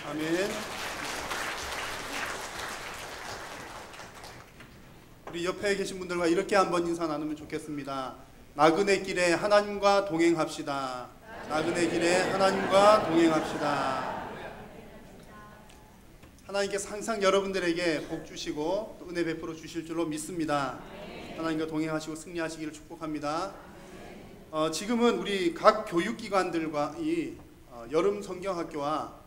아멘. 우리 옆에 계신 분들과 이렇게 한번 인사 나누면 좋겠습니다. 나그네 길에 하나님과 동행합시다. 나그네 길에 하나님과 동행합시다. 하나님께서 항상 여러분들에게 복 주시고 또 은혜 베풀어 주실 줄로 믿습니다. 하나님과 동행하시고 승리하시기를 축복합니다. 지금은 우리 각 교육기관들과 이 여름 성경학교와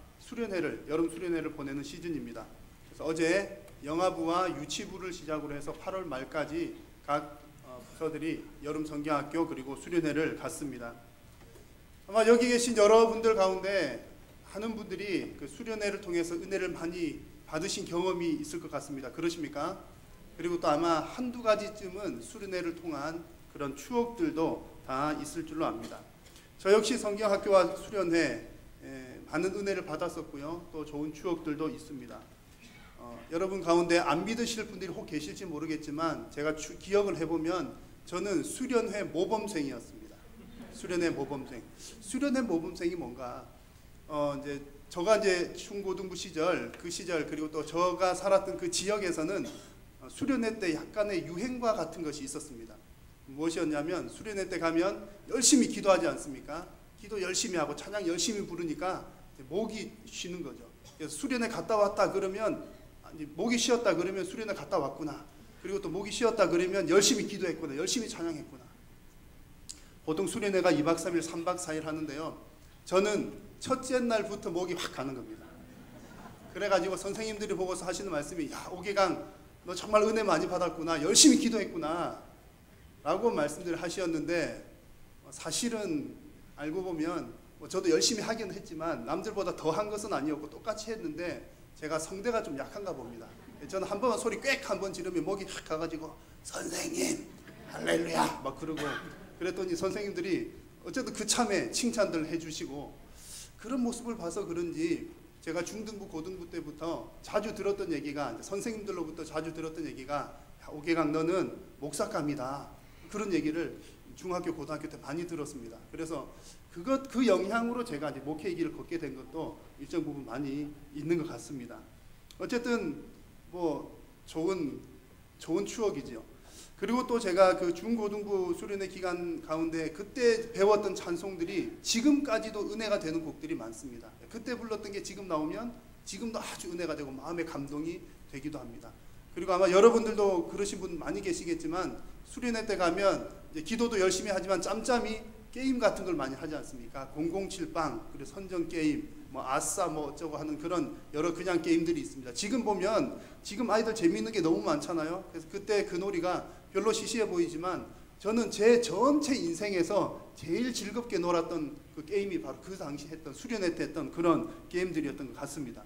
여름 수련회를 보내는 시즌입니다. 그래서 어제 영아부와 유치부를 시작으로 해서 8월 말까지 각 부서들이 여름 성경학교 그리고 수련회를 갔습니다. 아마 여기 계신 여러분들 가운데 하는 분들이 그 수련회를 통해서 은혜를 많이 받으신 경험이 있을 것 같습니다. 그러십니까? 그리고 또 아마 한두 가지쯤은 수련회를 통한 그런 추억들도 다 있을 줄로 압니다. 저 역시 성경학교와 수련회 많은 은혜를 받았었고요. 또 좋은 추억들도 있습니다. 여러분 가운데 안 믿으실 분들이 혹 계실지 모르겠지만 제가 기억을 해보면 저는 수련회 모범생이었습니다. 수련회 모범생. 수련회 모범생이 뭔가 저가 중고등부 시절 그리고 또 저가 살았던 그 지역에서는 수련회 때 약간의 유행과 같은 것이 있었습니다. 무엇이었냐면 수련회 때 가면 열심히 기도하지 않습니까? 기도 열심히 하고 찬양 열심히 부르니까 목이 쉬는 거죠. 그래서 수련회 갔다 왔다 그러면 목이 쉬었다 그러면 수련회 갔다 왔구나. 그리고 또 목이 쉬었다 그러면 열심히 기도했구나. 열심히 찬양했구나. 보통 수련회가 2박 3일 3박 4일 하는데요. 저는 첫째 날부터 목이 확 가는 겁니다. 그래가지고 선생님들이 보고서 하시는 말씀이 야 오계강 너 정말 은혜 많이 받았구나. 열심히 기도했구나 라고 말씀들을 하셨는데 사실은 알고 보면 저도 열심히 하긴 했지만 남들보다 더 한 것은 아니었고 똑같이 했는데 제가 성대가 좀 약한가 봅니다. 저는 한 번만 소리 꽥 한번 지르면 목이 확 가가지고 선생님 할렐루야 막 그러고 그랬더니 선생님들이 어쨌든 그 참에 칭찬들 해주시고 그런 모습을 봐서 그런지 제가 중등부 고등부 때부터 자주 들었던 얘기가 선생님들로부터 자주 들었던 얘기가 오계강 너는 목사감이다 그런 얘기를 중학교 고등학교 때 많이 들었습니다. 그래서 그 영향으로 제가 이제 목회의 길을 걷게 된 것도 일정 부분 많이 있는 것 같습니다. 어쨌든 좋은 추억이지요. 그리고 또 제가 그 중고등부 수련회 기간 가운데 그때 배웠던 찬송들이 지금까지도 은혜가 되는 곡들이 많습니다. 그때 불렀던 게 지금 나오면 지금도 아주 은혜가 되고 마음의 감동이 되기도 합니다. 그리고 아마 여러분들도 그러신 분 많이 계시겠지만 수련회 때 가면 이제 기도도 열심히 하지만 짬짬이 게임 같은 걸 많이 하지 않습니까? 007빵, 그리고 선전 게임, 아싸 어쩌고 하는 그런 여러 그냥 게임들이 있습니다. 지금 보면 지금 아이들 재미있는 게 너무 많잖아요. 그래서 그때 그 놀이가 별로 시시해 보이지만 저는 제 전체 인생에서 제일 즐겁게 놀았던 그 게임이 바로 그 당시 했던 수련회 때 했던 그런 게임들이었던 것 같습니다.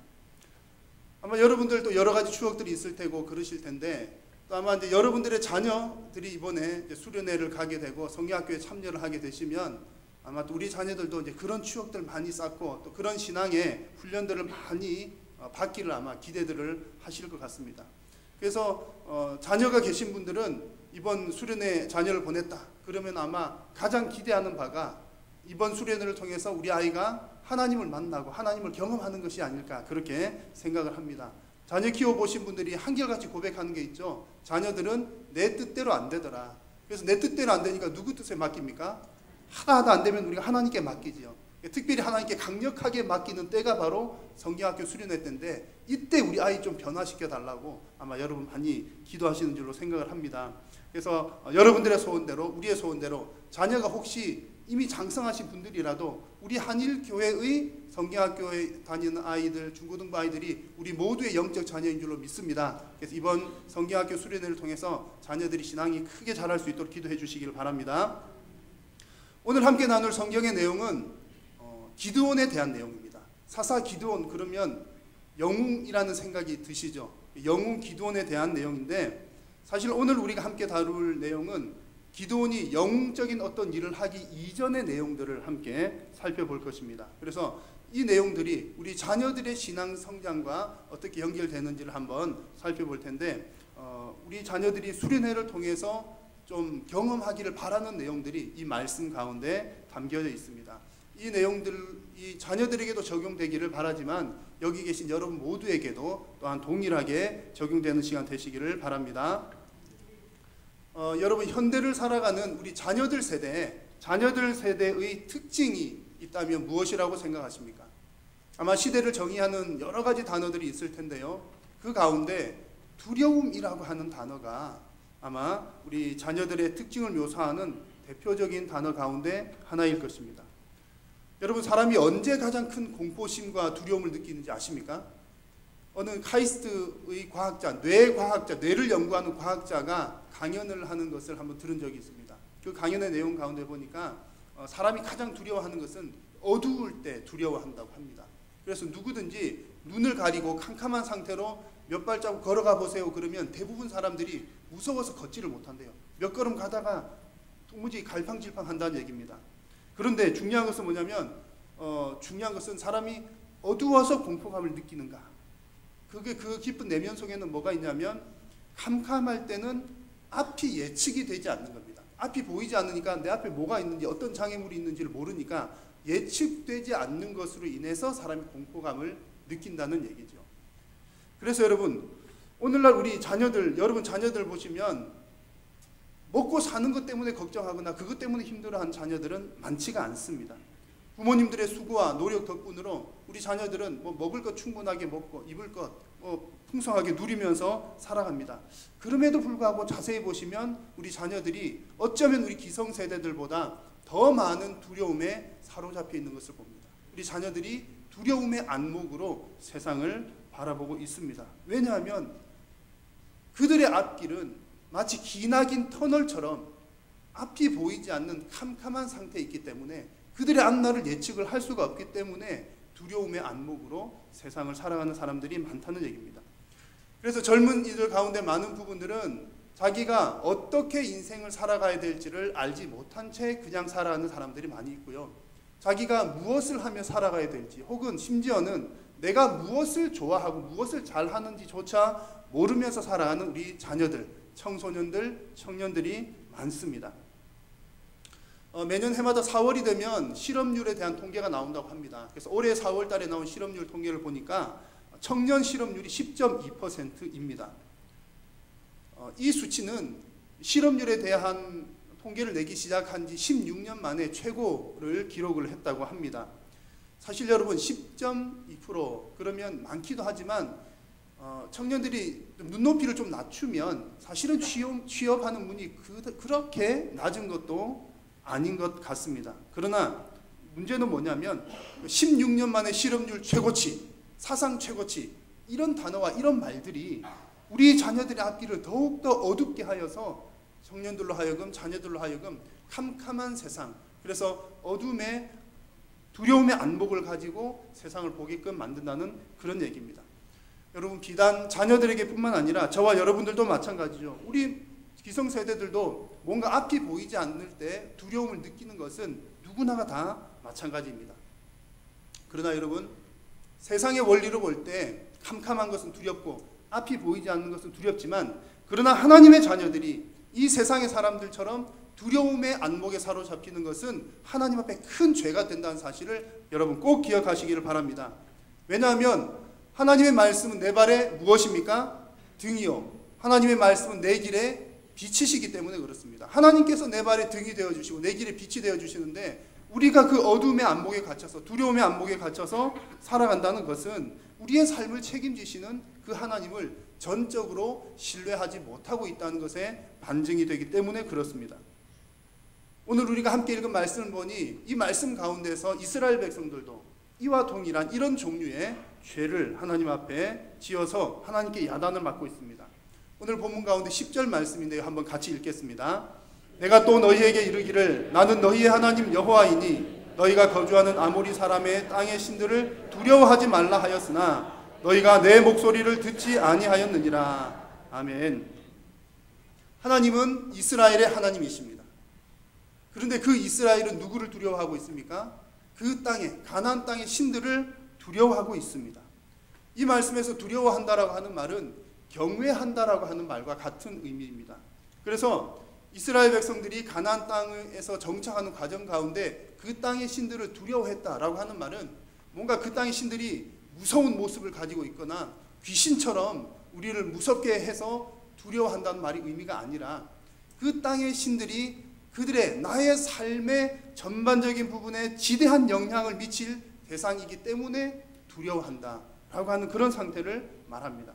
아마 여러분들도 여러 가지 추억들이 있을 테고 그러실 텐데 또 아마 이제 여러분들의 자녀들이 이번에 이제 수련회를 가게 되고 성경학교에 참여를 하게 되시면 아마 또 우리 자녀들도 이제 그런 추억들 많이 쌓고 또 그런 신앙의 훈련들을 많이 받기를 아마 기대들을 하실 것 같습니다. 그래서 자녀가 계신 분들은 이번 수련회 자녀를 보냈다 그러면 아마 가장 기대하는 바가 이번 수련회를 통해서 우리 아이가 하나님을 만나고 하나님을 경험하는 것이 아닐까 그렇게 생각을 합니다. 자녀 키워보신 분들이 한결같이 고백하는 게 있죠. 자녀들은 내 뜻대로 안 되더라. 그래서 내 뜻대로 안 되니까 누구 뜻에 맡깁니까? 하나도 안 되면 우리가 하나님께 맡기지요. 특별히 하나님께 강력하게 맡기는 때가 바로 성경학교 수련회 때인데 이때 우리 아이 좀 변화시켜 달라고 아마 여러분 많이 기도하시는 줄로 생각을 합니다. 그래서 여러분들의 소원대로 우리의 소원대로 자녀가 혹시 이미 장성하신 분들이라도 우리 한일교회의 성경학교에 다니는 아이들, 중고등부 아이들이 우리 모두의 영적 자녀인 줄로 믿습니다. 그래서 이번 성경학교 수련회를 통해서 자녀들이 신앙이 크게 자랄 수 있도록 기도해 주시기를 바랍니다. 오늘 함께 나눌 성경의 내용은 기드온에 대한 내용입니다. 사사 기드온 그러면 영웅이라는 생각이 드시죠. 영웅 기드온에 대한 내용인데 사실 오늘 우리가 함께 다룰 내용은 기드온이 영웅적인 어떤 일을 하기 이전의 내용들을 함께 살펴볼 것입니다. 그래서 이 내용들이 우리 자녀들의 신앙 성장과 어떻게 연결되는지를 한번 살펴볼 텐데 우리 자녀들이 수련회를 통해서 좀 경험하기를 바라는 내용들이 이 말씀 가운데 담겨져 있습니다. 이 내용들이 자녀들에게도 적용되기를 바라지만 여기 계신 여러분 모두에게도 또한 동일하게 적용되는 시간 되시기를 바랍니다. 여러분 현대를 살아가는 우리 자녀들 세대의 특징이 있다면 무엇이라고 생각하십니까? 아마 시대를 정의하는 여러 가지 단어들이 있을 텐데요. 그 가운데 두려움이라고 하는 단어가 아마 우리 자녀들의 특징을 묘사하는 대표적인 단어 가운데 하나일 것입니다. 여러분 사람이 언제 가장 큰 공포심과 두려움을 느끼는지 아십니까? 어느 카이스트의 과학자, 뇌를 연구하는 과학자가 강연을 하는 것을 한번 들은 적이 있습니다. 그 강연의 내용 가운데 보니까 사람이 가장 두려워하는 것은 어두울 때 두려워한다고 합니다. 그래서 누구든지 눈을 가리고 캄캄한 상태로 몇 발자국 걸어가 보세요 그러면 대부분 사람들이 무서워서 걷지를 못한대요. 몇 걸음 가다가 도무지 갈팡질팡 한다는 얘기입니다. 그런데 중요한 것은 뭐냐면 중요한 것은 사람이 어두워서 공포감을 느끼는가. 그 깊은 내면 속에는 뭐가 있냐면 캄캄할 때는 앞이 예측이 되지 않는 겁니다. 앞이 보이지 않으니까 내 앞에 뭐가 있는지 어떤 장애물이 있는지를 모르니까 예측되지 않는 것으로 인해서 사람이 공포감을 느낀다는 얘기죠. 그래서 여러분 오늘날 우리 자녀들, 여러분 자녀들 보시면 먹고 사는 것 때문에 걱정하거나 그것 때문에 힘들어하는 자녀들은 많지가 않습니다. 부모님들의 수고와 노력 덕분으로 우리 자녀들은 먹을 것 충분하게 먹고 입을 것 풍성하게 누리면서 살아갑니다. 그럼에도 불구하고 자세히 보시면 우리 자녀들이 어쩌면 우리 기성세대들보다 더 많은 두려움에 사로잡혀 있는 것을 봅니다. 우리 자녀들이 두려움의 안목으로 세상을 바라보고 있습니다. 왜냐하면 그들의 앞길은 마치 기나긴 터널처럼 앞이 보이지 않는 캄캄한 상태에 있기 때문에 그들의 앞날을 예측을 할 수가 없기 때문에 두려움의 안목으로 세상을 살아가는 사람들이 많다는 얘기입니다. 그래서 젊은 이들 가운데 많은 부분들은 자기가 어떻게 인생을 살아가야 될지를 알지 못한 채 그냥 살아가는 사람들이 많이 있고요. 자기가 무엇을 하며 살아가야 될지 혹은 심지어는 내가 무엇을 좋아하고 무엇을 잘하는지조차 모르면서 살아가는 우리 자녀들, 청소년들, 청년들이 많습니다. 매년 해마다 4월이 되면 실업률에 대한 통계가 나온다고 합니다. 그래서 올해 4월 달에 나온 실업률 통계를 보니까 청년 실업률이 10.2%입니다. 이 수치는 실업률에 대한 통계를 내기 시작한 지 16년 만에 최고를 기록을 했다고 합니다. 사실 여러분 10.2% 그러면 많기도 하지만 청년들이 눈높이를 좀 낮추면 사실은 취업하는 문이 그렇게 낮은 것도 아닌 것 같습니다. 그러나 문제는 뭐냐면 16년 만에 실업률 최고치, 사상 최고치 이런 단어와 이런 말들이 우리 자녀들의 앞길을 더욱더 어둡게 하여서 청년들로 하여금 자녀들로 하여금 캄캄한 세상, 그래서 어둠의 두려움의 안목을 가지고 세상을 보게끔 만든다는 그런 얘기입니다. 여러분 비단 자녀들에게 뿐만 아니라 저와 여러분들도 마찬가지죠. 우리 기성세대들도 뭔가 앞이 보이지 않을 때 두려움을 느끼는 것은 누구나가 다 마찬가지입니다. 그러나 여러분 세상의 원리로 볼 때 캄캄한 것은 두렵고 앞이 보이지 않는 것은 두렵지만 그러나 하나님의 자녀들이 이 세상의 사람들처럼 두려움의 안목에 사로잡히는 것은 하나님 앞에 큰 죄가 된다는 사실을 여러분 꼭 기억하시기를 바랍니다. 왜냐하면 하나님의 말씀은 내 발에 무엇입니까? 등이요. 하나님의 말씀은 내 길에 빛이시기 때문에 그렇습니다. 하나님께서 내 발에 등이 되어주시고 내 길에 빛이 되어주시는데 우리가 그 어둠의 안목에 갇혀서 두려움의 안목에 갇혀서 살아간다는 것은 우리의 삶을 책임지시는 그 하나님을 전적으로 신뢰하지 못하고 있다는 것에 반증이 되기 때문에 그렇습니다. 오늘 우리가 함께 읽은 말씀을 보니 이 말씀 가운데서 이스라엘 백성들도 이와 동일한 이런 종류의 죄를 하나님 앞에 지어서 하나님께 야단을 맞고 있습니다. 오늘 본문 가운데 10절 말씀인데요. 한번 같이 읽겠습니다. 내가 또 너희에게 이르기를 나는 너희의 하나님 여호와이니 너희가 거주하는 아모리 사람의 땅의 신들을 두려워하지 말라 하였으나 너희가 내 목소리를 듣지 아니하였느니라. 아멘. 하나님은 이스라엘의 하나님이십니다. 그런데 그 이스라엘은 누구를 두려워하고 있습니까? 그 땅에 가나안 땅의 신들을 두려워하고 있습니다. 이 말씀에서 두려워한다라고 하는 말은 경외한다라고 하는 말과 같은 의미입니다. 그래서 이스라엘 백성들이 가나안 땅에서 정착하는 과정 가운데 그 땅의 신들을 두려워했다라고 하는 말은 뭔가 그 땅의 신들이 무서운 모습을 가지고 있거나 귀신처럼 우리를 무섭게 해서 두려워한다는 말이 의미가 아니라 그 땅의 신들이 그들의 나의 삶의 전반적인 부분에 지대한 영향을 미칠 대상이기 때문에 두려워한다라고 하는 그런 상태를 말합니다.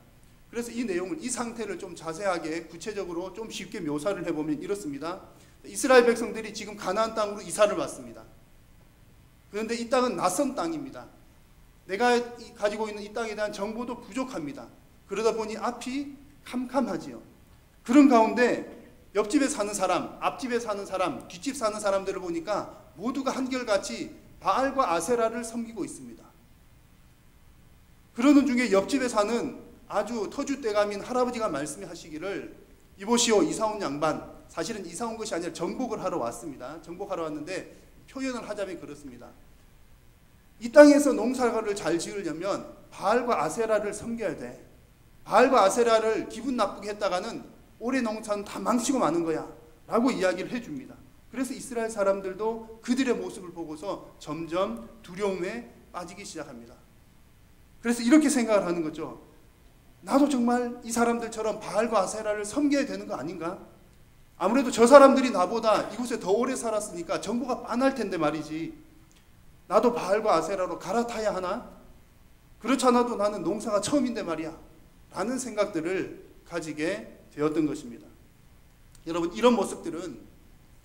그래서 이 내용을, 이 상태를 좀 자세하게 구체적으로 좀 쉽게 묘사를 해보면 이렇습니다. 이스라엘 백성들이 지금 가나안 땅으로 이사를 왔습니다. 그런데 이 땅은 낯선 땅입니다. 내가 가지고 있는 이 땅에 대한 정보도 부족합니다. 그러다 보니 앞이 캄캄하지요. 그런 가운데 옆집에 사는 사람, 앞집에 사는 사람, 뒷집 사는 사람들을 보니까 모두가 한결같이 바알과 아세라를 섬기고 있습니다. 그러는 중에 옆집에 사는 아주 터줏대감인 할아버지가 말씀하시기를 이보시오, 이사온 양반, 사실은 이사온 것이 아니라 정복을 하러 왔습니다. 정복하러 왔는데 표현을 하자면 그렇습니다. 이 땅에서 농사를 잘 지으려면 바알과 아세라를 섬겨야 돼. 바알과 아세라를 기분 나쁘게 했다가는 올해 농사는 다 망치고 마는 거야 라고 이야기를 해줍니다. 그래서 이스라엘 사람들도 그들의 모습을 보고서 점점 두려움에 빠지기 시작합니다. 그래서 이렇게 생각을 하는 거죠. 나도 정말 이 사람들처럼 바알과 아세라를 섬겨야 되는 거 아닌가? 아무래도 저 사람들이 나보다 이곳에 더 오래 살았으니까 정보가 빤할 텐데 말이지. 나도 바알과 아세라로 갈아타야 하나? 그렇지 않아도 나는 농사가 처음인데 말이야 라는 생각들을 가지게 되었던 것입니다. 여러분, 이런 모습들은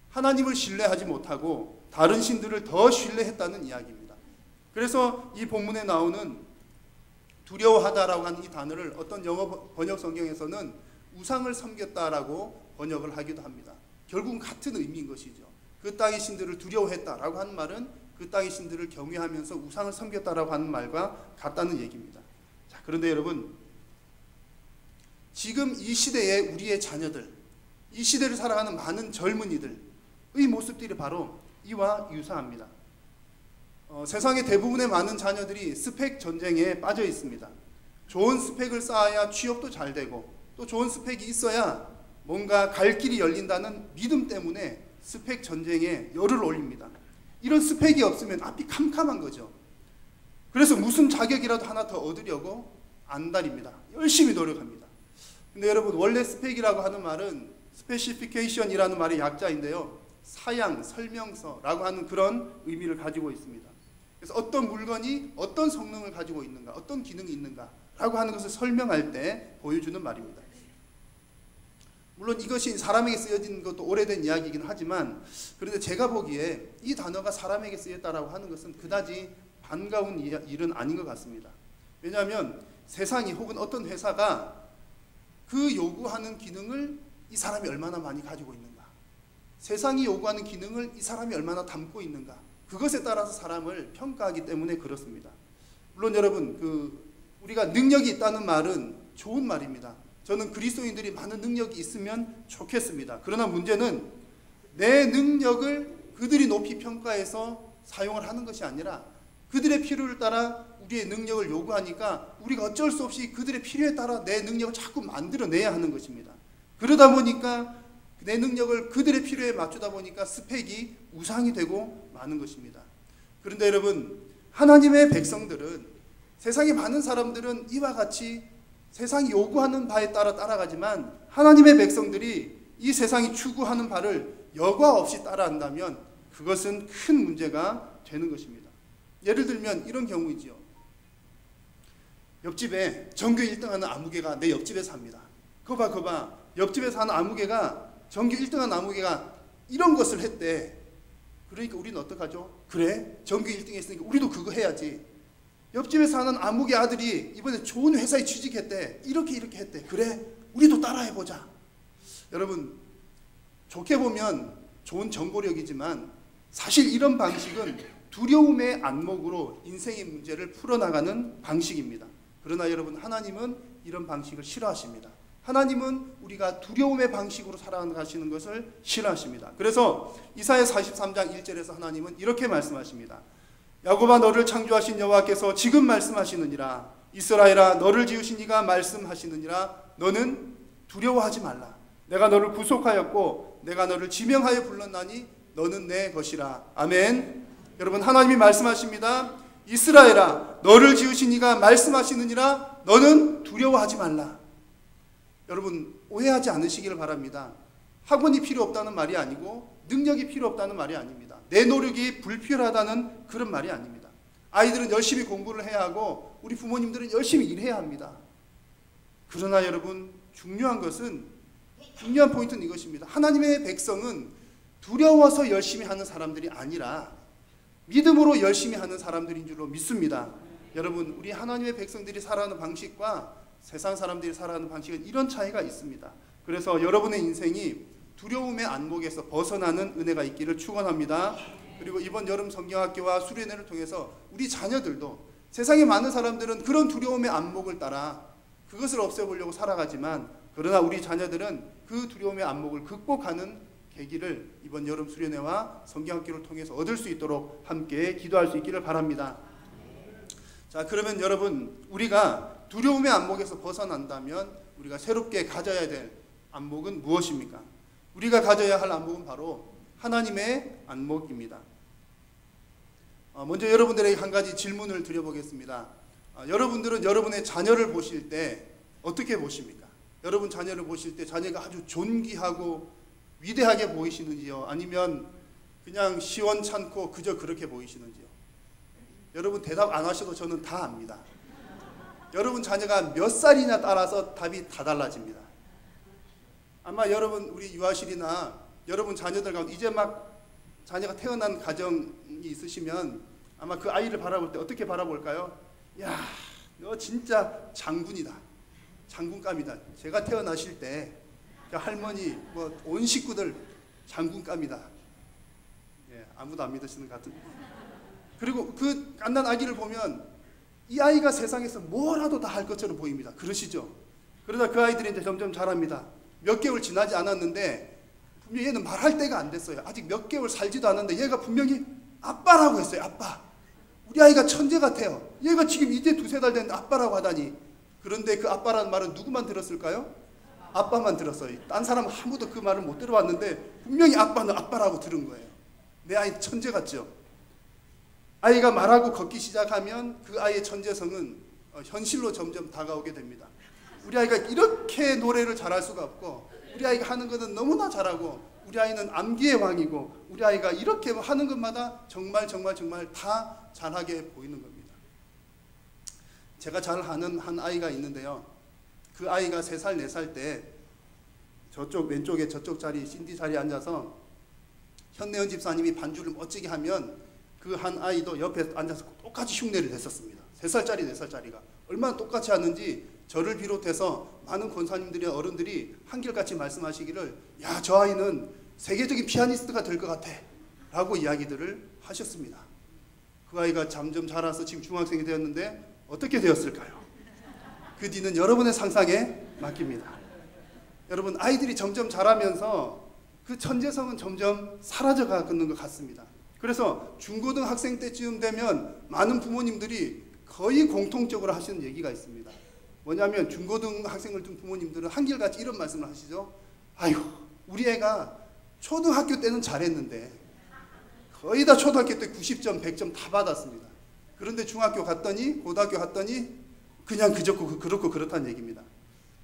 하나님을 신뢰하지 못하고 다른 신들을 더 신뢰했다는 이야기입니다. 그래서 이 본문에 나오는 두려워하다라고 하는 이 단어를 어떤 영어 번역 성경에서는 우상을 섬겼다라고 번역을 하기도 합니다. 결국은 같은 의미인 것이죠. 그 땅의 신들을 두려워했다라고 하는 말은 그 땅의 신들을 경외하면서 우상을 섬겼다라고 하는 말과 같다는 얘기입니다. 자, 그런데 여러분, 지금 이 시대에 우리의 자녀들, 이 시대를 살아가는 많은 젊은이들의 모습들이 바로 이와 유사합니다. 세상의 대부분의 많은 자녀들이 스펙 전쟁에 빠져 있습니다. 좋은 스펙을 쌓아야 취업도 잘 되고 또 좋은 스펙이 있어야 뭔가 갈 길이 열린다는 믿음 때문에 스펙 전쟁에 열을 올립니다. 이런 스펙이 없으면 앞이 캄캄한 거죠. 그래서 무슨 자격이라도 하나 더 얻으려고 안달입니다. 열심히 노력합니다. 근데 여러분, 원래 스펙이라고 하는 말은 스페시피케이션이라는 말의 약자인데요. 사양, 설명서라고 하는 그런 의미를 가지고 있습니다. 그래서 어떤 물건이 어떤 성능을 가지고 있는가, 어떤 기능이 있는가 라고 하는 것을 설명할 때 보여주는 말입니다. 물론 이것이 사람에게 쓰여진 것도 오래된 이야기이긴 하지만, 그런데 제가 보기에 이 단어가 사람에게 쓰였다라고 하는 것은 그다지 반가운 일은 아닌 것 같습니다. 왜냐하면 세상이 혹은 어떤 회사가 그 요구하는 기능을 이 사람이 얼마나 많이 가지고 있는가, 세상이 요구하는 기능을 이 사람이 얼마나 담고 있는가, 그것에 따라서 사람을 평가하기 때문에 그렇습니다. 물론 여러분, 우리가 능력이 있다는 말은 좋은 말입니다. 저는 그리스도인들이 많은 능력이 있으면 좋겠습니다. 그러나 문제는 내 능력을 그들이 높이 평가해서 사용을 하는 것이 아니라 그들의 필요를 따라 우리의 능력을 요구하니까 우리가 어쩔 수 없이 그들의 필요에 따라 내 능력을 자꾸 만들어내야 하는 것입니다. 그러다 보니까 내 능력을 그들의 필요에 맞추다 보니까 스펙이 우상이 되고 마는 것입니다. 그런데 여러분, 하나님의 백성들은, 세상의 많은 사람들은 이와 같이 세상이 요구하는 바에 따라 따라가지만 하나님의 백성들이 이 세상이 추구하는 바를 여과 없이 따라한다면 그것은 큰 문제가 되는 것입니다. 예를 들면 이런 경우이지요. 옆집에 전교 1등하는 아무개가 내 옆집에 삽니다. 거봐 옆집에 사는 아무개가, 전교 1등한 아무개가 이런 것을 했대. 그러니까 우리는 어떡하죠? 그래? 전교 1등 했으니까 우리도 그거 해야지. 옆집에 사는 아무개 아들이 이번에 좋은 회사에 취직했대. 이렇게 했대. 그래? 우리도 따라해보자. 여러분, 좋게 보면 좋은 정보력이지만 사실 이런 방식은 두려움의 안목으로 인생의 문제를 풀어나가는 방식입니다. 그러나 여러분, 하나님은 이런 방식을 싫어하십니다. 하나님은 우리가 두려움의 방식으로 살아가시는 것을 싫어하십니다. 그래서 이사야 43장 1절에서 하나님은 이렇게 말씀하십니다. 야곱아, 너를 창조하신 여호와께서 지금 말씀하시느니라. 이스라엘아, 너를 지으신 이가 말씀하시느니라. 너는 두려워하지 말라. 내가 너를 구속하였고 내가 너를 지명하여 불렀나니 너는 내 것이라. 아멘. 여러분, 하나님이 말씀하십니다. 이스라엘아, 너를 지으신 이가 말씀하시느니라 너는 두려워하지 말라. 여러분, 오해하지 않으시기를 바랍니다. 학원이 필요 없다는 말이 아니고 능력이 필요 없다는 말이 아닙니다. 내 노력이 불필요하다는 그런 말이 아닙니다. 아이들은 열심히 공부를 해야 하고 우리 부모님들은 열심히 일해야 합니다. 그러나 여러분, 중요한 포인트는 이것입니다. 하나님의 백성은 두려워서 열심히 하는 사람들이 아니라 믿음으로 열심히 하는 사람들인 줄로 믿습니다. 여러분, 우리 하나님의 백성들이 살아가는 방식과 세상 사람들이 살아가는 방식은 이런 차이가 있습니다. 그래서 여러분의 인생이 두려움의 안목에서 벗어나는 은혜가 있기를 축원합니다. 그리고 이번 여름 성경학교와 수련회를 통해서 우리 자녀들도, 세상에 많은 사람들은 그런 두려움의 안목을 따라 그것을 없애보려고 살아가지만, 그러나 우리 자녀들은 그 두려움의 안목을 극복하는 계기를 이번 여름 수련회와 성경학교를 통해서 얻을 수 있도록 함께 기도할 수 있기를 바랍니다. 자, 그러면 여러분, 우리가 두려움의 안목에서 벗어난다면 우리가 새롭게 가져야 될 안목은 무엇입니까? 우리가 가져야 할 안목은 바로 하나님의 안목입니다. 먼저 여러분들에게 한 가지 질문을 드려보겠습니다. 여러분들은 여러분의 자녀를 보실 때 어떻게 보십니까? 여러분 자녀를 보실 때 자녀가 아주 존귀하고 위대하게 보이시는지요? 아니면 그냥 시원찮고 그저 그렇게 보이시는지요? 여러분 대답 안 하셔도 저는 다 압니다. 여러분 자녀가 몇 살이냐 따라서 답이 다 달라집니다. 아마 여러분 우리 유아실이나 여러분 자녀들 가운데 이제 막 자녀가 태어난 가정이 있으시면 아마 그 아이를 바라볼 때 어떻게 바라볼까요? 야, 너 진짜 장군이다. 장군감이다. 제가 태어나실 때 할머니 온 식구들 장군감이다. 예, 아무도 안 믿으시는 것 같은. 그리고 그 갓난 아기를 보면 이 아이가 세상에서 뭐라도 다 할 것처럼 보입니다. 그러시죠? 그러다 그 아이들이 이제 점점 자랍니다. 몇 개월 지나지 않았는데 분명히 얘는 말할 때가 안 됐어요. 아직 몇 개월 살지도 않았는데 얘가 분명히 아빠라고 했어요. 아빠. 우리 아이가 천재 같아요. 얘가 지금 이제 두세 달 됐는데 아빠라고 하다니. 그런데 그 아빠라는 말은 누구만 들었을까요? 아빠만 들었어요. 딴 사람은 아무도 그 말을 못 들어봤는데 분명히 아빠는 아빠라고 들은 거예요. 내 아이 천재 같죠? 아이가 말하고 걷기 시작하면 그 아이의 천재성은 현실로 점점 다가오게 됩니다. 우리 아이가 이렇게 노래를 잘할 수가 없고, 우리 아이가 하는 것은 너무나 잘하고, 우리 아이는 암기의 왕이고, 우리 아이가 이렇게 하는 것마다 정말 다 잘하게 보이는 겁니다. 제가 잘 아는 한 아이가 있는데요. 그 아이가 3살, 4살 때 저쪽 왼쪽에 저쪽 자리, 신디 자리에 앉아서 현내연 집사님이 반주를 멋지게 하면 그 한 아이도 옆에 앉아서 똑같이 흉내를 냈었습니다. 3살짜리, 4살짜리가. 얼마나 똑같이 하는지 저를 비롯해서 많은 권사님들이나 어른들이 한결같이 말씀하시기를, 야, 저 아이는 세계적인 피아니스트가 될 것 같아 라고 이야기들을 하셨습니다. 그 아이가 점점 자라서 지금 중학생이 되었는데 어떻게 되었을까요? 그 뒤는 여러분의 상상에 맡깁니다. 여러분, 아이들이 점점 자라면서 그 천재성은 점점 사라져가는 것 같습니다. 그래서 중고등학생 때쯤 되면 많은 부모님들이 거의 공통적으로 하시는 얘기가 있습니다. 뭐냐면 중고등학생을 둔 부모님들은 한결같이 이런 말씀을 하시죠. 아유, 우리 애가 초등학교 때는 잘했는데 거의 다 초등학교 때 90점, 100점 다 받았습니다. 그런데 중학교 갔더니, 고등학교 갔더니 그냥 그저고 그렇고 그렇다는 얘기입니다.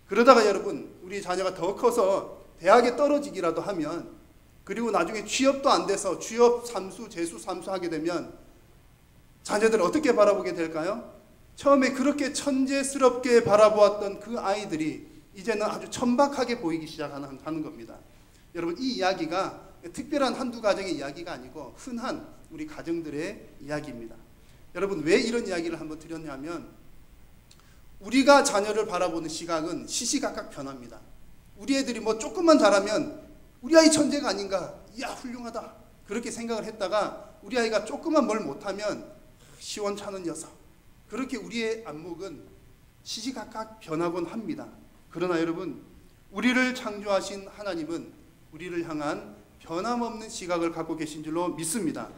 그러다가 여러분, 우리 자녀가 더 커서 대학에 떨어지기라도 하면, 그리고 나중에 취업도 안 돼서 취업 삼수, 재수 삼수 하게 되면 자녀들을 어떻게 바라보게 될까요? 처음에 그렇게 천재스럽게 바라보았던 그 아이들이 이제는 아주 천박하게 보이기 시작하는 겁니다. 여러분, 이 이야기가 특별한 한두 가정의 이야기가 아니고 흔한 우리 가정들의 이야기입니다. 여러분, 왜 이런 이야기를 한번 드렸냐면, 우리가 자녀를 바라보는 시각은 시시각각 변합니다. 우리 애들이 뭐 조금만 잘하면 우리 아이 천재가 아닌가, 이야 훌륭하다, 그렇게 생각을 했다가 우리 아이가 조금만 뭘 못하면 시원찮은 녀석, 그렇게 우리의 안목은 시시각각 변하곤 합니다. 그러나 여러분, 우리를 창조하신 하나님은 우리를 향한 변함없는 시각을 갖고 계신 줄로 믿습니다.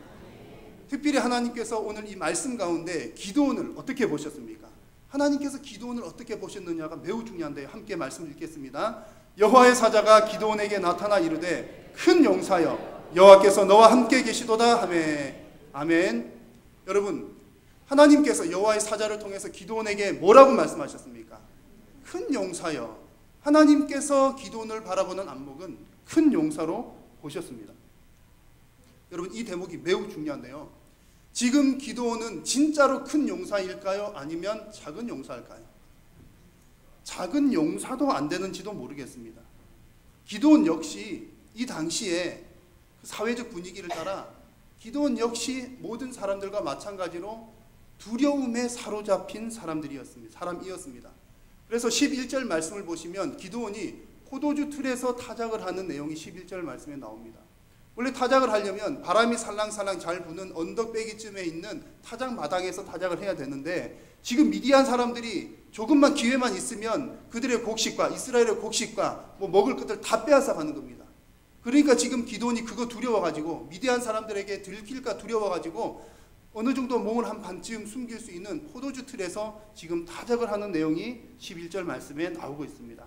특별히 하나님께서 오늘 이 말씀 가운데 기드온을 어떻게 보셨습니까? 하나님께서 기드온을 어떻게 보셨느냐가 매우 중요한데요. 함께 말씀 읽겠습니다. 여호와의 사자가 기드온에게 나타나 이르되 큰 용사여 여호와께서 너와 함께 계시도다 하매. 아멘. 여러분, 하나님께서 여호와의 사자를 통해서 기드온에게 뭐라고 말씀하셨습니까? 큰 용사여. 하나님께서 기드온을 바라보는 안목은 큰 용사로 보셨습니다. 여러분, 이 대목이 매우 중요한데요. 지금 기드온은 진짜로 큰 용사일까요? 아니면 작은 용사일까요? 작은 용사도 안 되는지도 모르겠습니다. 기드온 역시 이 당시에 사회적 분위기를 따라 기드온 역시 모든 사람들과 마찬가지로 두려움에 사로잡힌 사람이었습니다. 그래서 11절 말씀을 보시면 기드온이 포도주 틀에서 타작을 하는 내용이 11절 말씀에 나옵니다. 원래 타작을 하려면 바람이 살랑살랑 잘 부는 언덕배기쯤에 있는 타작 마당에서 타작을 해야 되는데, 지금 미디안 사람들이 조금만 기회만 있으면 그들의 곡식과 이스라엘의 곡식과 먹을 것들 다 빼앗아 가는 겁니다. 그러니까 지금 기드온이 그거 두려워가지고, 미디안 사람들에게 들킬까 두려워가지고 어느 정도 몸을 한 반쯤 숨길 수 있는 포도주 틀에서 지금 타작을 하는 내용이 11절 말씀에 나오고 있습니다.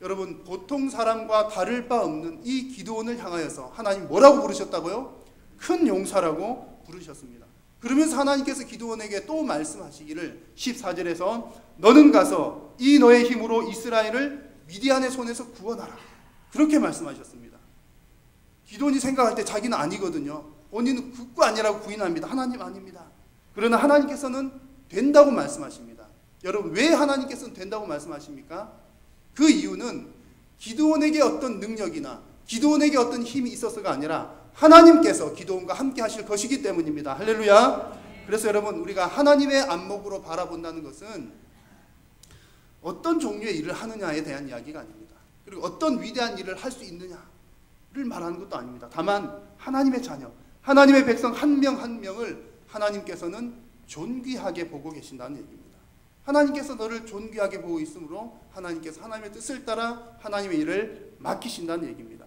여러분, 보통 사람과 다를 바 없는 이 기드온을 향하여서 하나님 뭐라고 부르셨다고요? 큰 용사라고 부르셨습니다. 그러면서 하나님께서 기드온에게 또 말씀하시기를 14절에서 너는 가서 이 너의 힘으로 이스라엘을 미디안의 손에서 구원하라, 그렇게 말씀하셨습니다. 기드온이 생각할 때 자기는 아니거든요. 본인은 그거 아니라고 부인합니다. 하나님 아닙니다. 그러나 하나님께서는 된다고 말씀하십니다. 여러분, 왜 하나님께서는 된다고 말씀하십니까? 그 이유는 기드온에게 어떤 능력이나 기드온에게 어떤 힘이 있어서가 아니라 하나님께서 기드온과 함께 하실 것이기 때문입니다. 할렐루야. 그래서 여러분, 우리가 하나님의 안목으로 바라본다는 것은 어떤 종류의 일을 하느냐에 대한 이야기가 아닙니다. 그리고 어떤 위대한 일을 할 수 있느냐를 말하는 것도 아닙니다. 다만 하나님의 자녀, 하나님의 백성 한 명 한 명을 하나님께서는 존귀하게 보고 계신다는 얘기입니다. 하나님께서 너를 존귀하게 보고 있으므로 하나님께서 하나님의 뜻을 따라 하나님의 일을 맡기신다는 얘기입니다.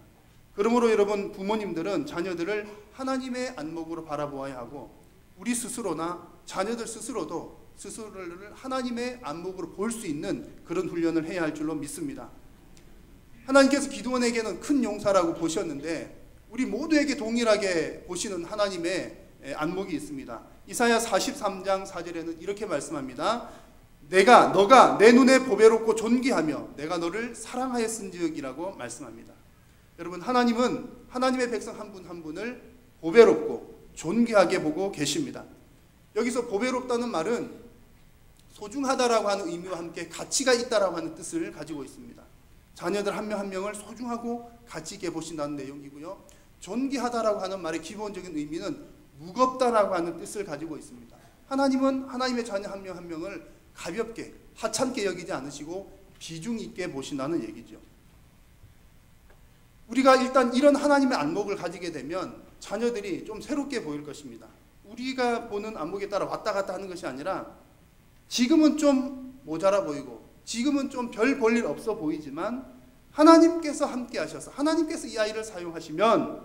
그러므로 여러분, 부모님들은 자녀들을 하나님의 안목으로 바라보아야 하고, 우리 스스로나 자녀들 스스로도 스스로를 하나님의 안목으로 볼 수 있는 그런 훈련을 해야 할 줄로 믿습니다. 하나님께서 기드온에게는 큰 용사라고 보셨는데 우리 모두에게 동일하게 보시는 하나님의 안목이 있습니다. 이사야 43장 4절에는 이렇게 말씀합니다. 너가 내 눈에 보배롭고 존귀하며 내가 너를 사랑하였은지역이라고 말씀합니다. 여러분, 하나님은 하나님의 백성 한 분 한 분을 보배롭고 존귀하게 보고 계십니다. 여기서 보배롭다는 말은 소중하다라고 하는 의미와 함께 가치가 있다라고 하는 뜻을 가지고 있습니다. 자녀들 한 명 한 명을 소중하고 가치 있게 보신다는 내용이고요. 존귀하다라고 하는 말의 기본적인 의미는 무겁다라고 하는 뜻을 가지고 있습니다. 하나님은 하나님의 자녀 한 명 한 명을 가볍게 하찮게 여기지 않으시고 비중 있게 보신다는 얘기죠. 우리가 일단 이런 하나님의 안목을 가지게 되면 자녀들이 좀 새롭게 보일 것입니다. 우리가 보는 안목에 따라 왔다 갔다 하는 것이 아니라, 지금은 좀 모자라 보이고 지금은 좀 별 볼 일 없어 보이지만 하나님께서 함께 하셔서 하나님께서 이 아이를 사용하시면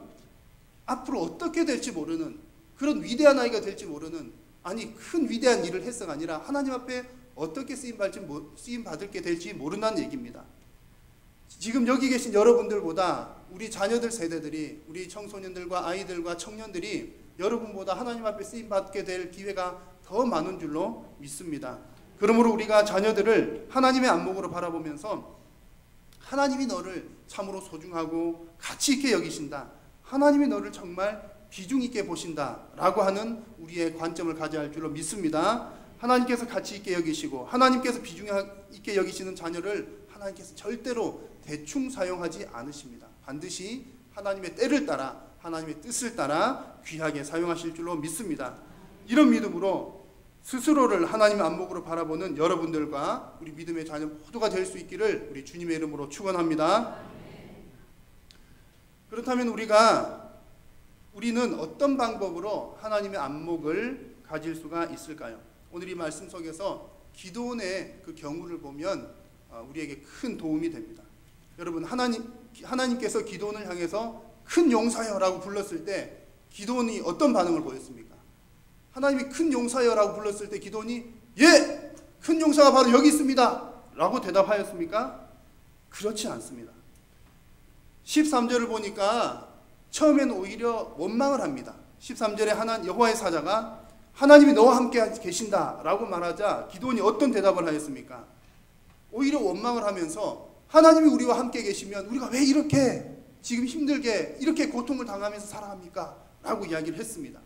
앞으로 어떻게 될지 모르는, 그런 위대한 아이가 될지 모르는, 아니 큰 위대한 일을 해서가 아니라 하나님 앞에 어떻게 쓰임받을 게 될지 모른다는 얘기입니다. 지금 여기 계신 여러분들보다 우리 자녀들 세대들이, 우리 청소년들과 아이들과 청년들이 여러분보다 하나님 앞에 쓰임받게 될 기회가 더 많은 줄로 믿습니다. 그러므로 우리가 자녀들을 하나님의 안목으로 바라보면서 하나님이 너를 참으로 소중하고 가치 있게 여기신다, 하나님이 너를 정말 비중 있게 보신다라고 하는 우리의 관점을 가져야 할 줄로 믿습니다. 하나님께서 가치 있게 여기시고 하나님께서 비중 있게 여기시는 자녀를 하나님께서 절대로 대충 사용하지 않으십니다. 반드시 하나님의 때를 따라 하나님의 뜻을 따라 귀하게 사용하실 줄로 믿습니다. 이런 믿음으로 스스로를 하나님의 안목으로 바라보는 여러분들과 우리 믿음의 자녀 모두가 될 수 있기를 우리 주님의 이름으로 축원합니다. 그렇다면 우리는 어떤 방법으로 하나님의 안목을 가질 수가 있을까요? 오늘 이 말씀 속에서 기드온의 그 경우를 보면 우리에게 큰 도움이 됩니다. 여러분, 하나님께서 기드온을 향해서 큰 용사여라고 불렀을 때 기드온이 어떤 반응을 보였습니까? 하나님이 큰 용사여라고 불렀을 때 기드온이 예! 큰 용사가 바로 여기 있습니다! 라고 대답하였습니까? 그렇지 않습니다. 13절을 보니까 처음에는 오히려 원망을 합니다. 13절에 여호와의 사자가 하나님이 너와 함께 계신다라고 말하자 기드온이 어떤 대답을 하였습니까? 오히려 원망을 하면서 하나님이 우리와 함께 계시면 우리가 왜 이렇게 지금 힘들게 이렇게 고통을 당하면서 살아갑니까? 라고 이야기를 했습니다.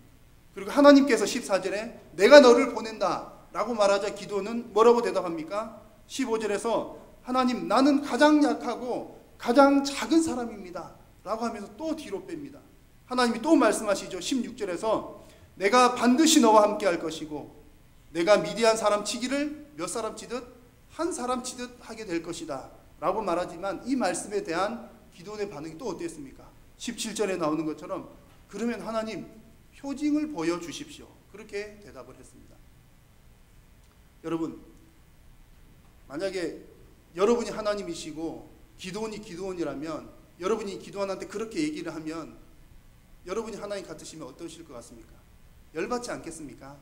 그리고 하나님께서 14절에 내가 너를 보낸다 라고 말하자 기드온은 뭐라고 대답합니까? 15절에서 하나님 나는 가장 약하고 가장 작은 사람입니다 라고 하면서 또 뒤로 뺍니다. 하나님이 또 말씀하시죠. 16절에서 내가 반드시 너와 함께 할 것이고 내가 미디안 사람 치기를 몇 사람 치듯 한 사람 치듯 하게 될 것이다 라고 말하지만 이 말씀에 대한 기드온의 반응이 또 어땠습니까? 17절에 나오는 것처럼 그러면 하나님 표징을 보여주십시오. 그렇게 대답을 했습니다. 여러분, 만약에 여러분이 하나님이시고 기드온이 기드온이라면 여러분이 기드온한테 그렇게 얘기를 하면 여러분이 하나님 같으시면 어떠실 것 같습니까? 열받지 않겠습니까?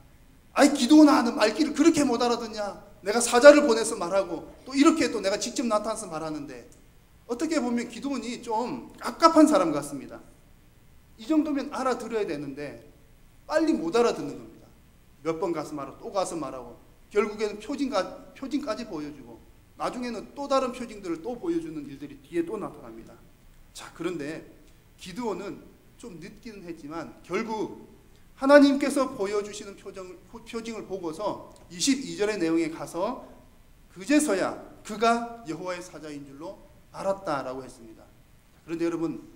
아이 기드온아 너 말귀를 그렇게 못 알아듣냐? 내가 사자를 보내서 말하고 또 이렇게 또 내가 직접 나타나서 말하는데 어떻게 보면 기드온이 좀 깝깝한 사람 같습니다. 이 정도면 알아들어야 되는데 빨리 못 알아듣는 겁니다. 몇 번 가서 말하고 또 가서 말하고 결국에는 표징까지 보여주고 나중에는 또 다른 표징들을 또 보여주는 일들이 뒤에 또 나타납니다. 자, 그런데 기드온은 좀 늦기는 했지만 결국 하나님께서 보여주시는 표징을 보고서 22절의 내용에 가서 그제서야 그가 여호와의 사자인 줄로 알았다라고 했습니다. 그런데 여러분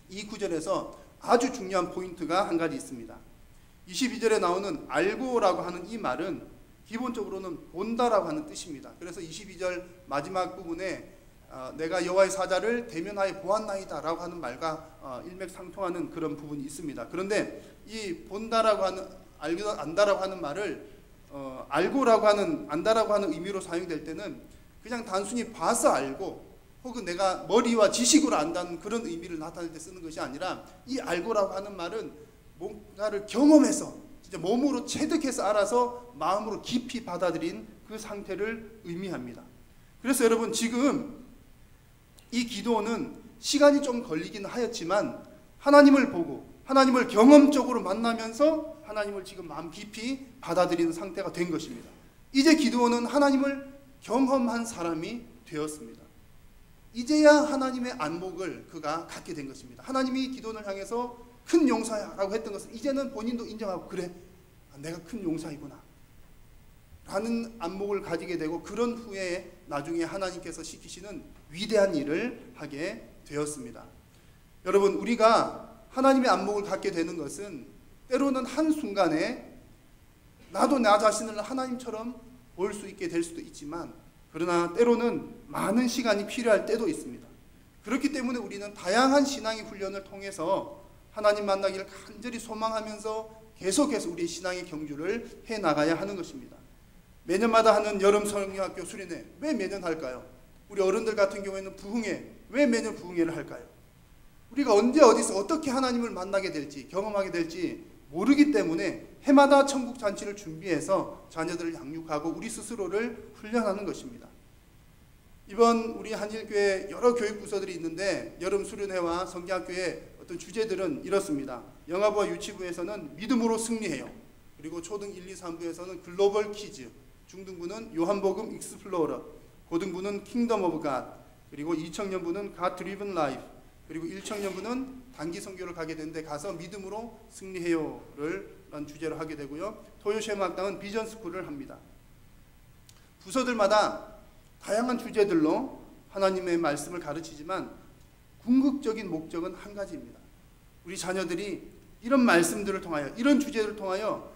이 구절에서 아주 중요한 포인트가 한 가지 있습니다. 22절에 나오는 알고라고 하는 이 말은 기본적으로는 본다라고 하는 뜻입니다. 그래서 22절 마지막 부분에 내가 여호와의 사자를 대면하여 보았나이다 라고 하는 말과 일맥상통하는 그런 부분이 있습니다. 그런데 이 본다라고 하는 안다라고 하는 말을 알고라고 하는 안다라고 하는 의미로 사용될 때는 그냥 단순히 봐서 알고 혹은 내가 머리와 지식으로 안다는 그런 의미를 나타낼 때 쓰는 것이 아니라 이 알고라고 하는 말은 뭔가를 경험해서 진짜 몸으로 체득해서 알아서 마음으로 깊이 받아들인 그 상태를 의미합니다. 그래서 여러분 지금 이 기도는 시간이 좀 걸리긴 하였지만 하나님을 보고 하나님을 경험적으로 만나면서 하나님을 지금 마음 깊이 받아들이는 상태가 된 것입니다. 이제 기드온은 하나님을 경험한 사람이 되었습니다. 이제야 하나님의 안목을 그가 갖게 된 것입니다. 하나님이 기드온을 향해서 큰 용사야 라고 했던 것을 이제는 본인도 인정하고 그래 내가 큰 용사이구나 라는 안목을 가지게 되고 그런 후에 나중에 하나님께서 시키시는 위대한 일을 하게 되었습니다. 여러분 우리가 하나님의 안목을 갖게 되는 것은 때로는 한순간에 나도 나 자신을 하나님처럼 볼 수 있게 될 수도 있지만 그러나 때로는 많은 시간이 필요할 때도 있습니다. 그렇기 때문에 우리는 다양한 신앙의 훈련을 통해서 하나님 만나기를 간절히 소망하면서 계속해서 우리의 신앙의 경주를 해나가야 하는 것입니다. 매년마다 하는 여름 성경학교 수련회 왜 매년 할까요? 우리 어른들 같은 경우에는 부흥회 왜 매년 부흥회를 할까요? 우리가 언제 어디서 어떻게 하나님을 만나게 될지 경험하게 될지 모르기 때문에 해마다 천국 잔치를 준비해서 자녀들을 양육하고 우리 스스로를 훈련하는 것입니다. 이번 우리 한일교회 여러 교육 부서들이 있는데 여름 수련회와 성경학교의 어떤 주제들은 이렇습니다. 영아부와 유치부에서는 믿음으로 승리해요. 그리고 초등 1, 2, 3부에서는 글로벌 퀴즈, 중등부는 요한복음 익스플로러, 고등부는 킹덤 오브 갓, 그리고 2청년부는 갓 드리븐 라이프, 그리고 1청년부는 단기 선교를 가게 되는데 가서 믿음으로 승리해요를 주제로 하게 되고요. 토요시험학당은 비전 스쿨을 합니다. 부서들마다 다양한 주제들로 하나님의 말씀을 가르치지만 궁극적인 목적은 한 가지입니다. 우리 자녀들이 이런 말씀들을 통하여 이런 주제들을 통하여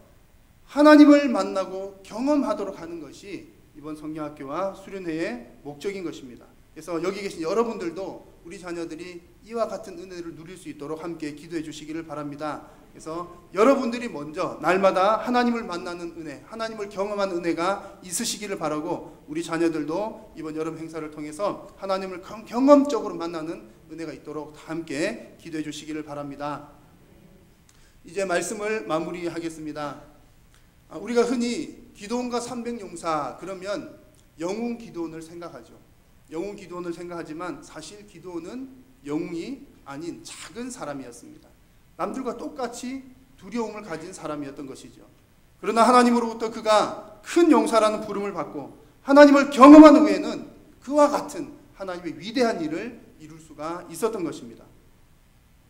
하나님을 만나고 경험하도록 하는 것이 이번 성경학교와 수련회의 목적인 것입니다. 그래서 여기 계신 여러분들도 우리 자녀들이 이와 같은 은혜를 누릴 수 있도록 함께 기도해 주시기를 바랍니다. 그래서 여러분들이 먼저 날마다 하나님을 만나는 은혜, 하나님을 경험하는 은혜가 있으시기를 바라고 우리 자녀들도 이번 여름 행사를 통해서 하나님을 경험적으로 만나는 은혜가 있도록 함께 기도해 주시기를 바랍니다. 이제 말씀을 마무리하겠습니다. 우리가 흔히 기드온과 300용사 그러면 영웅 기드온을 생각하죠. 영웅 기드온을 생각하지만 사실 기드온은 영웅이 아닌 작은 사람이었습니다. 남들과 똑같이 두려움을 가진 사람이었던 것이죠. 그러나 하나님으로부터 그가 큰 용사라는 부름을 받고 하나님을 경험한 후에는 그와 같은 하나님의 위대한 일을 이룰 수가 있었던 것입니다.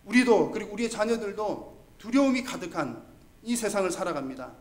우리도, 그리고 우리의 자녀들도 두려움이 가득한 이 세상을 살아갑니다.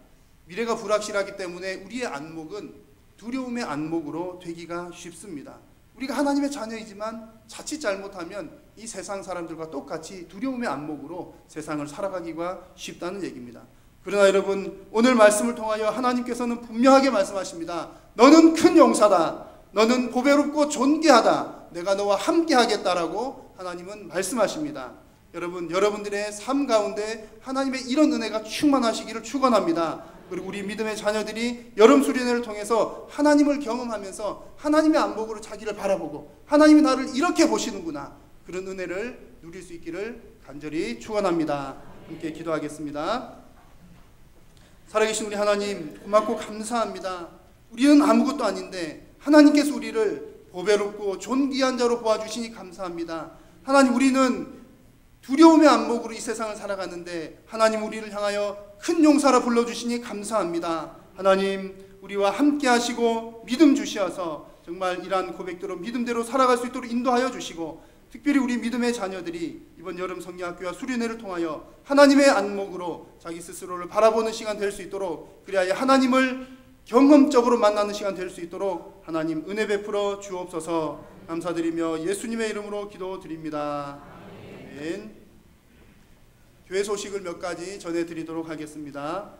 미래가 불확실하기 때문에 우리의 안목은 두려움의 안목으로 되기가 쉽습니다. 우리가 하나님의 자녀이지만 자칫 잘못하면 이 세상 사람들과 똑같이 두려움의 안목으로 세상을 살아가기가 쉽다는 얘기입니다. 그러나 여러분, 오늘 말씀을 통하여 하나님께서는 분명하게 말씀하십니다. 너는 큰 용사다. 너는 보배롭고 존귀하다. 내가 너와 함께 하겠다라고 하나님은 말씀하십니다. 여러분, 여러분들의 삶 가운데 하나님의 이런 은혜가 충만하시기를 축원합니다. 그리고 우리 믿음의 자녀들이 여름 수련회를 통해서 하나님을 경험하면서 하나님의 안목으로 자기를 바라보고 하나님이 나를 이렇게 보시는구나, 그런 은혜를 누릴 수 있기를 간절히 축원합니다. 함께 기도하겠습니다. 살아계신 우리 하나님, 고맙고 감사합니다. 우리는 아무것도 아닌데 하나님께서 우리를 보배롭고 존귀한 자로 보아주시니 감사합니다. 하나님, 우리는 두려움의 안목으로 이 세상을 살아가는데 하나님, 우리를 향하여 큰 용사라 불러주시니 감사합니다. 하나님, 우리와 함께 하시고 믿음 주시어서 정말 이러한 고백대로 믿음대로 살아갈 수 있도록 인도하여 주시고, 특별히 우리 믿음의 자녀들이 이번 여름 성경학교와 수련회를 통하여 하나님의 안목으로 자기 스스로를 바라보는 시간 될 수 있도록, 그리하여 하나님을 경험적으로 만나는 시간 될 수 있도록 하나님 은혜 베풀어 주옵소서. 감사드리며 예수님의 이름으로 기도드립니다. 아멘. 교회 소식을 몇 가지 전해드리도록 하겠습니다.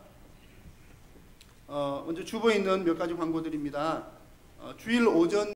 먼저 주보에 있는 몇 가지 광고드립니다. 주일 오전